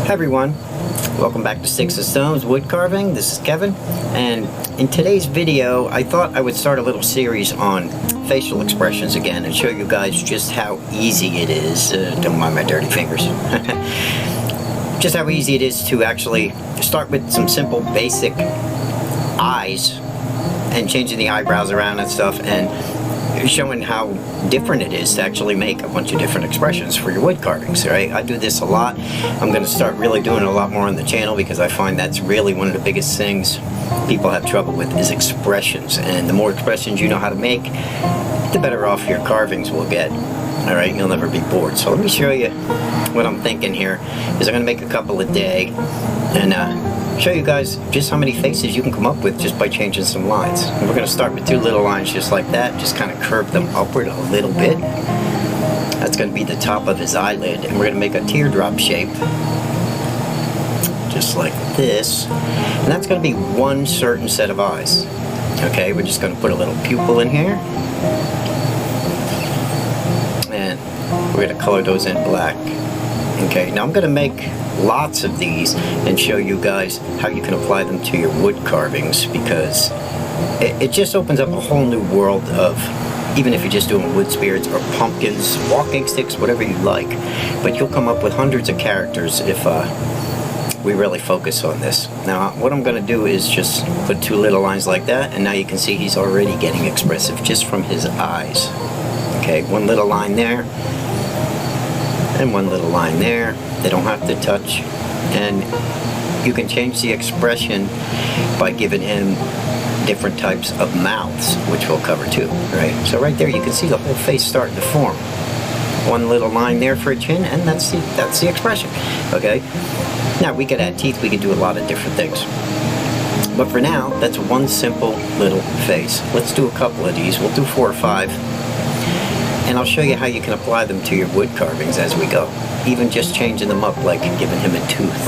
Hi everyone, welcome back to Sticks and Stones Wood Carving. This is Kevin, and in today's video I thought I would start a little series on facial expressions again and show you guys just how easy it is, don't mind my dirty fingers, just how easy it is to actually start with some simple basic eyes and changing the eyebrows around and stuff, and showing how different it is to actually make a bunch of different expressions for your wood carvings, right? I do this a lot. I'm going to start really doing it a lot more on the channel because I find that's really one of the biggest things people have trouble with is expressions, and the more expressions you know how to make, the better off your carvings will get. Alright, you'll never be bored. So let me show you what I'm thinking here. Is I'm going to make a couple a day and show you guys just how many faces you can come up with just by changing some lines. And we're going to start with two little lines just like that, just kind of curve them upward a little bit. That's going to be the top of his eyelid, and we're going to make a teardrop shape just like this, and that's going to be one certain set of eyes. Okay, we're just going to put a little pupil in here, and we're going to color those in black. Okay, now I'm going to make lots of these and show you guys how you can apply them to your wood carvings, because it just opens up a whole new world of, even if you're just doing wood spirits or pumpkins, walking sticks, whatever you like, but you'll come up with hundreds of characters if we really focus on this. Now what I'm going to do is just put two little lines like that, and now you can see he's already getting expressive just from his eyes. Okay, one little line there and one little line there. They don't have to touch, and you can change the expression by giving him different types of mouths, which we'll cover too, right? So right there you can see the whole face starting to form. One little line there for a chin, and that's the expression. Okay, now we could add teeth, we could do a lot of different things, but for now that's one simple little face. Let's do a couple of these. We'll do 4 or 5, and I'll show you how you can apply them to your wood carvings as we go. Even just changing them up, like giving him a tooth.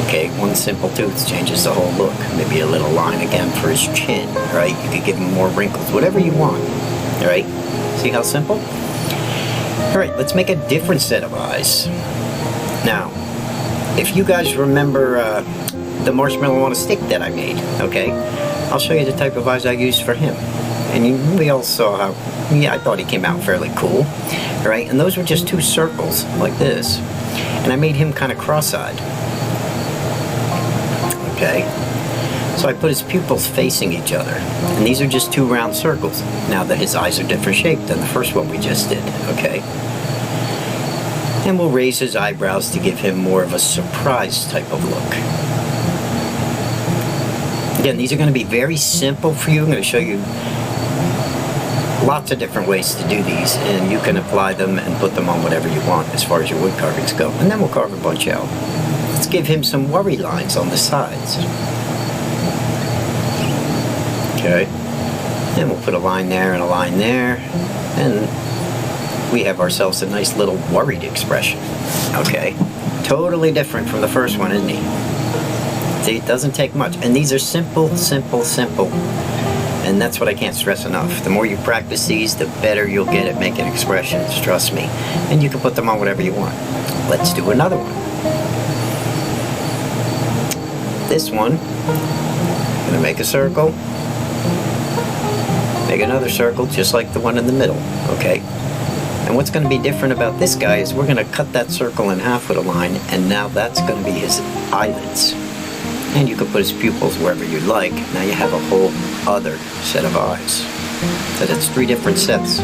Okay, one simple tooth changes the whole look. Maybe a little line again for his chin, right? You could give him more wrinkles, whatever you want, right? See how simple? Alright, let's make a different set of eyes. Now, if you guys remember the marshmallow on a stick that I made, okay, I'll show you the type of eyes I used for him. And we all saw how, yeah, I thought he came out fairly cool, right? And those were just two circles like this, and I made him kind of cross-eyed. Okay, so I put his pupils facing each other, and these are just two round circles. Now that his eyes are different shaped than the first one we just did. Okay, and we'll raise his eyebrows to give him more of a surprise type of look. Again, these are going to be very simple for you. I'm going to show you lots of different ways to do these, and you can apply them and put them on whatever you want as far as your wood carvings go. And then we'll carve a bunch out. Let's give him some worry lines on the sides. Okay, and we'll put a line there and a line there, and we have ourselves a nice little worried expression. Okay, totally different from the first one, isn't he? See, it doesn't take much, and these are simple, simple, simple. And that's what I can't stress enough. The more you practice these, the better you'll get at making expressions, trust me. And you can put them on whatever you want. Let's do another one. This one, I'm going to make a circle, make another circle just like the one in the middle, okay? And what's going to be different about this guy is we're going to cut that circle in half with a line, and now that's going to be his eyelids. And you can put his pupils wherever you like. Now you have a whole other set of eyes. So that's 3 different sets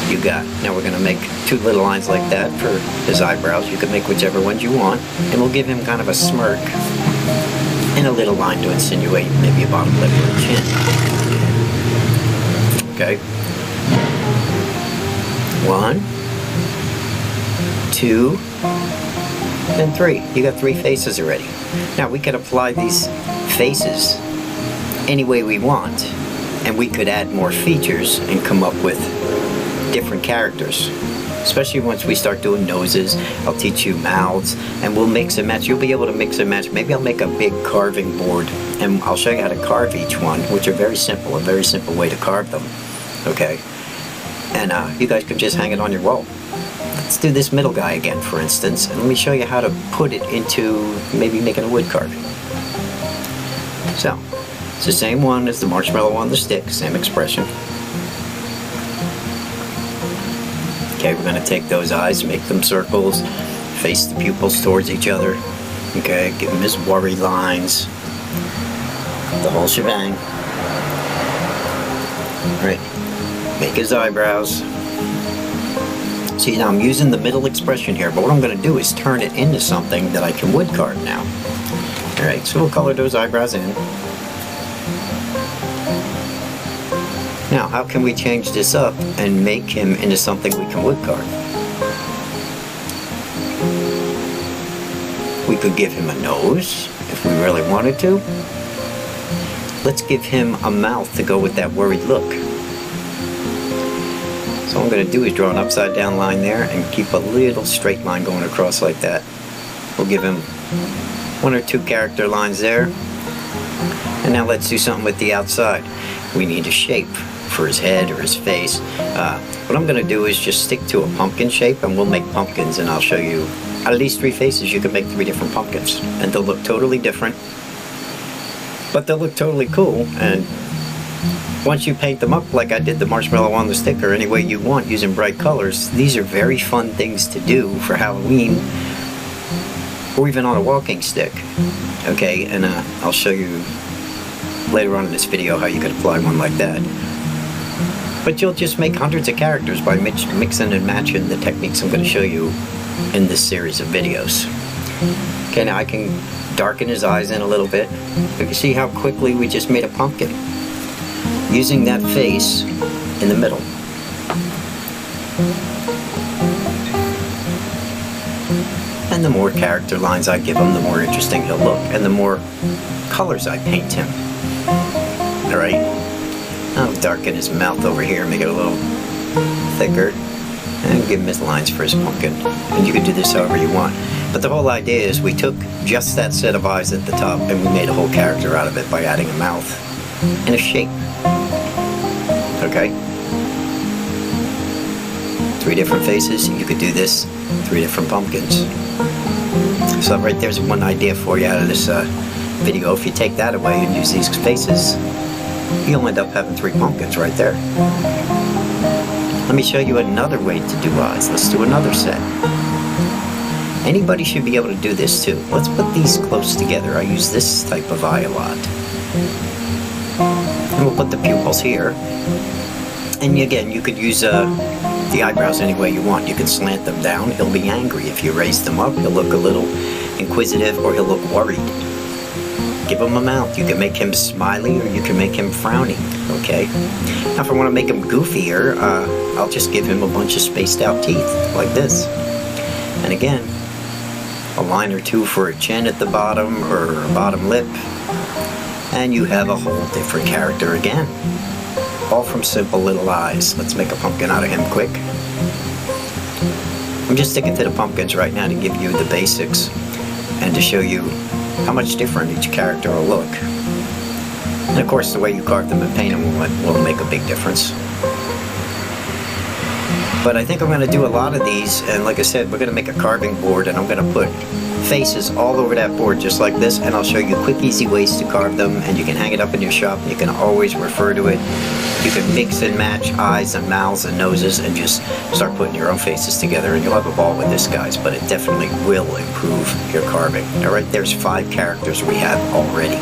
you got. Now we're going to make 2 little lines like that for his eyebrows. You can make whichever ones you want. And we'll give him kind of a smirk and a little line to insinuate maybe a bottom lip or a chin. Okay. 1, 2, and 3. You got 3 faces already. Now we could apply these faces any way we want, and we could add more features and come up with different characters, especially once we start doing noses. I'll teach you mouths, and we'll mix and match. You'll be able to mix and match. Maybe I'll make a big carving board, and I'll show you how to carve each one, which are very simple, a very simple way to carve them. Okay, and you guys can just hang it on your wall. Let's do this middle guy again, for instance, and let me show you how to put it into maybe making a wood carving. So, it's the same one as the marshmallow on the stick, same expression. Okay, we're going to take those eyes, make them circles, face the pupils towards each other. Okay, give him his worry lines, the whole shebang. Right, make his eyebrows. See, now I'm using the middle expression here, but what I'm going to do is turn it into something that I can wood carve now. Alright, so we'll color those eyebrows in. Now, how can we change this up and make him into something we can wood carve? We could give him a nose, if we really wanted to. Let's give him a mouth to go with that worried look. So what I'm going to do is draw an upside down line there and keep a little straight line going across like that. We'll give him 1 or 2 character lines there. And now let's do something with the outside. We need a shape for his head or his face. What I'm going to do is just stick to a pumpkin shape, and we'll make pumpkins, and I'll show you out of these 3 faces you can make 3 different pumpkins. And they'll look totally different, but they'll look totally cool. And once you paint them up like I did the marshmallow on the stick or any way you want using bright colors, these are very fun things to do for Halloween or even on a walking stick. Okay, and I'll show you later on in this video how you could apply one like that. But you'll just make hundreds of characters by mixing and matching the techniques I'm going to show you in this series of videos. Okay, now I can darken his eyes in a little bit. You can see how quickly we just made a pumpkin using that face in the middle. And the more character lines I give him, the more interesting he'll look, and the more colors I paint him. Alright, I'll darken his mouth over here, make it a little thicker, and give him his lines for his pumpkin. And you can do this however you want. But the whole idea is we took just that set of eyes at the top and we made a whole character out of it by adding a mouth and a shape. Okay? 3 different faces, you could do this, 3 different pumpkins. So right there's one idea for you out of this video. If you take that away and use these faces, you'll end up having 3 pumpkins right there. Let me show you another way to do eyes. Let's do another set. Anybody should be able to do this too. Let's put these close together. I use this type of eye a lot. And we'll put the pupils here. And again, you could use the eyebrows any way you want. You can slant them down. He'll be angry. If you raise them up, he'll look a little inquisitive or he'll look worried. Give him a mouth. You can make him smiley or you can make him frowning. Okay? Now if I want to make him goofier, I'll just give him a bunch of spaced out teeth like this. And again, a line or 2 for a chin at the bottom or a bottom lip. And you have a whole different character again. All from simple little eyes. Let's make a pumpkin out of him quick. I'm just sticking to the pumpkins right now to give you the basics and to show you how much different each character will look. And of course the way you carve them and paint them will make a big difference. But I think I'm going to do a lot of these, and like I said, we're going to make a carving board and I'm going to put faces all over that board just like this, and I'll show you quick easy ways to carve them, and you can hang it up in your shop and you can always refer to it. You can mix and match eyes and mouths and noses and just start putting your own faces together, and you'll have a ball with this, guys, but it definitely will improve your carving. Alright, there's 5 characters we have already.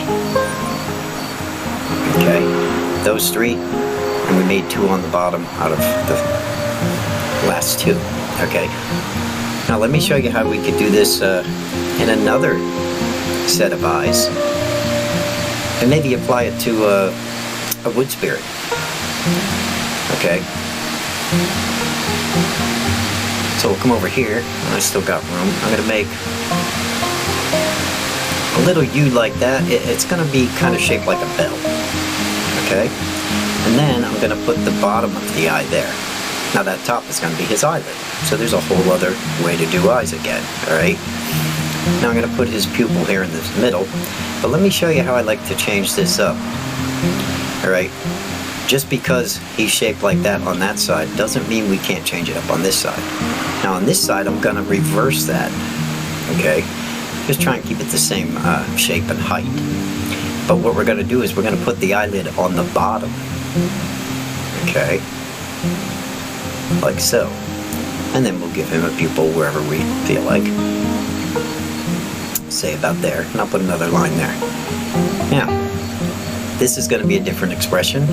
Okay, those 3, and we made 2 on the bottom out of the last 2. Okay, now let me show you how we could do this in another set of eyes and maybe apply it to a wood spirit. Okay, so we'll come over here, and I still got room. I'm going to make a little U like that. It's going to be kind of shaped like a bell. Okay, and then I'm going to put the bottom of the eye there. Now that top is going to be his eyelid. So there's a whole other way to do eyes again. Alright. Now I'm going to put his pupil here in the middle. But let me show you how I like to change this up. Alright. just because he's shaped like that on that side doesn't mean we can't change it up on this side. Now on this side, I'm gonna reverse that, okay? Just try and keep it the same shape and height. But what we're gonna do is we're gonna put the eyelid on the bottom, okay? Like so. And then we'll give him a pupil wherever we feel like. Say about there, and I'll put another line there. Now, this is going to be a different expression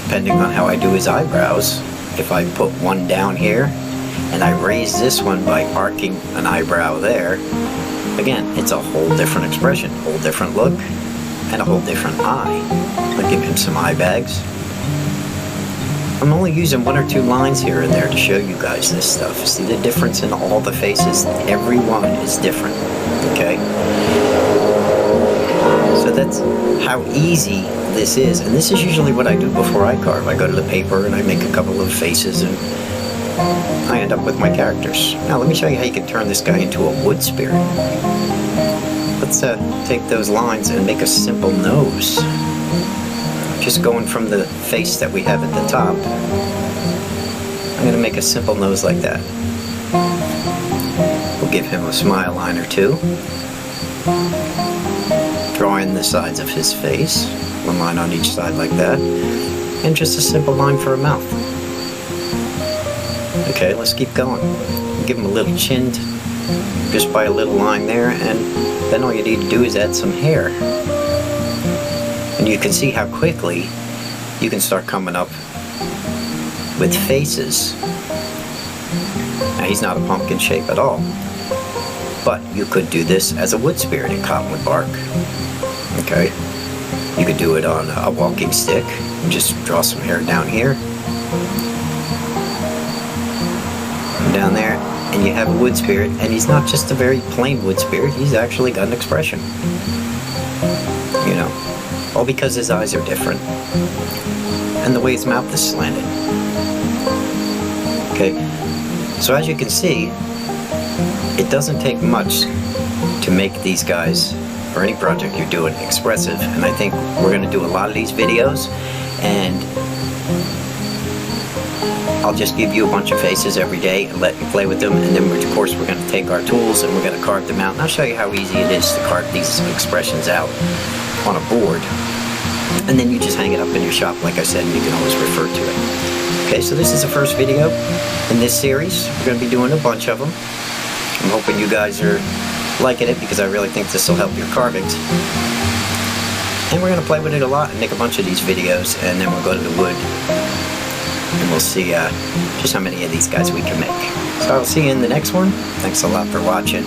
depending on how I do his eyebrows. If I put one down here and I raise this one by arcing an eyebrow there, again, it's a whole different expression, whole different look, and a whole different eye. I'll give him some eye bags. I'm only using one or two lines here and there to show you guys this stuff. See the difference in all the faces? Every one is different, okay? So that's how easy this is. And this is usually what I do before I carve. I go to the paper and I make a couple of faces and I end up with my characters. Now let me show you how you can turn this guy into a wood spirit. Let's take those lines and make a simple nose. Just going from the face that we have at the top, I'm going to make a simple nose like that. We'll give him a smile line or two. Draw in the sides of his face, one line on each side like that, and just a simple line for a mouth. Okay, let's keep going. Give him a little chin, just by a little line there, and then all you need to do is add some hair. And you can see how quickly you can start coming up with faces. Now he's not a pumpkin shape at all, but you could do this as a wood spirit in cottonwood bark. Okay, you could do it on a walking stick. Just draw some hair down here, and down there, and you have a wood spirit. And he's not just a very plain wood spirit, he's actually got an expression, you know. All because his eyes are different and the way his mouth is slanted. Okay, so as you can see, it doesn't take much to make these guys, or any project you're doing, expressive. And I think we're going to do a lot of these videos, and I'll just give you a bunch of faces every day and let you play with them. And then of course we're going to take our tools and we're going to carve them out. And I'll show you how easy it is to carve these expressions out on a board, and then you just hang it up in your shop, like I said, and you can always refer to it. Okay, so this is the first video in this series. We're going to be doing a bunch of them. I'm hoping you guys are liking it, because I really think this will help your carvings. And we're going to play with it a lot and make a bunch of these videos, and then we'll go to the wood and we'll see just how many of these guys we can make. So I'll see you in the next one. Thanks a lot for watching.